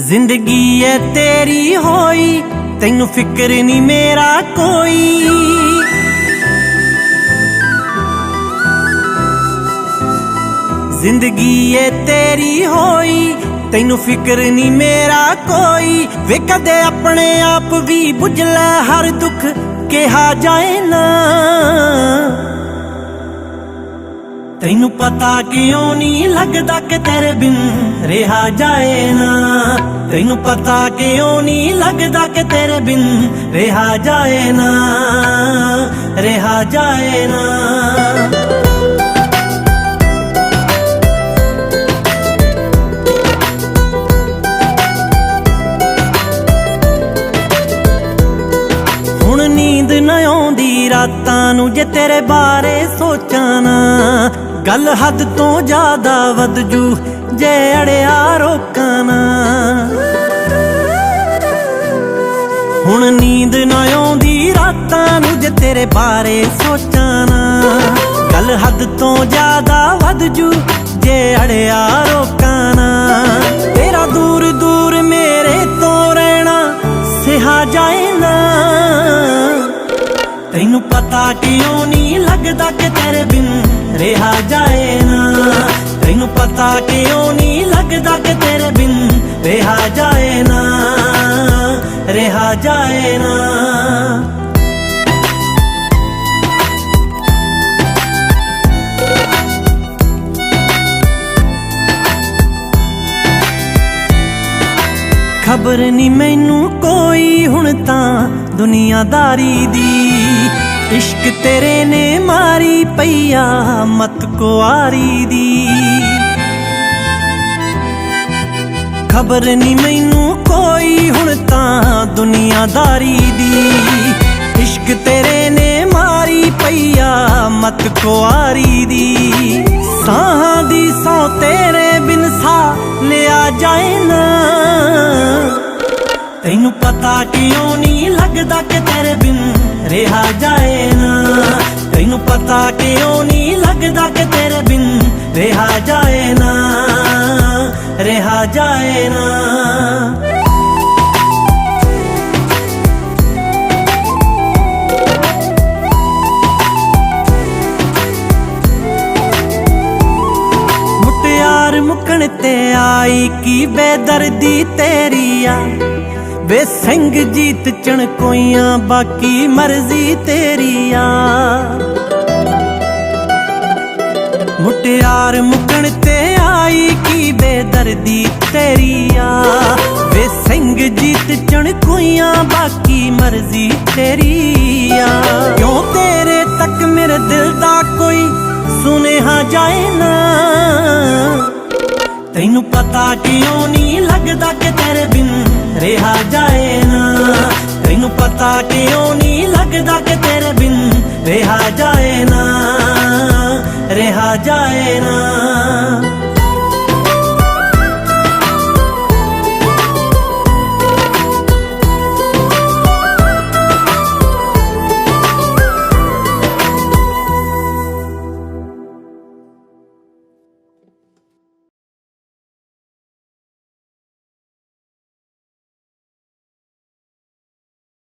जिंदगी है तेरी होई तैनू फिक्र नहीं मेरा कोई। जिंदगी है तेरी होई तैनू फिक्र नहीं मेरा कोई। वे कदे अपने आप भी बुझ लै हर दुख कहा जाए ना। तैनू पता क्यों नहीं लगदा कि तेरे बिन रहा जाए ना। तैनू पता क्यों नहीं लगदा कि तेरे बिन रहा जाए ना, रहा जाए ना। हुण नींद न आउंदी रातां नूं जे तेरे बारे सोचां ना। गल हद तो ज्यादा वध जू जे अड़िया रोकां ना। हुण नींद ना आउंदी रातां नूं जे तेरे बारे सोचां ना। गल हद तो ज्यादा वध जू जे अड़िया रोकां ना। तेरा दूर दूर मेरे तो रहना सिहा जाए ना। तैनू पता क्यों नहीं लगदा कि तेरे बिन रहा जाए ना। तैनू पता क्यों नहीं लगदा कि तेरे बिन रहा जाए ना, रहा जाए ना। खबर नहीं मैनू कोई हुण तां दुनियादारी दी। इश्क तेरे ने मारी पईया मत कुआरी दी। खबर नहीं मैनू कोई हुण तां दुनियादारी दी। इश्क तेरे ने मारी पईया मत कुआरी दी। साहां दी सौ तेरे बिन सा लिया जाए ना। तैनू पता क्यों नहीं लगदा कि तेरे बिन रहा जाए ना। तैनू पता क्यों नहीं लगदा कि तेरे बिन रहा जाए ना, रहा जाए ना। मुटियार मुकण ते आई की बेदर्दी तेरी आ। वे सिंह जीत चणकोइयां बाकी मर्जी तेरी आ। मुटियार मुकण ते आई की बेदर्दी तेरी आ। वे सिंह जीत चणकोइयां बाकी मर्जी तेरी आ। क्यों तेरे तक मेरे दिल दा कोई सुनेहा जाए ना। तैनू पता क्यों नहीं लगदा कि तेरे बिन रहा जाए ना। तैनू पता क्यों नहीं लगदा कि तेरे बिन रहा जाए ना, रहा जाए ना।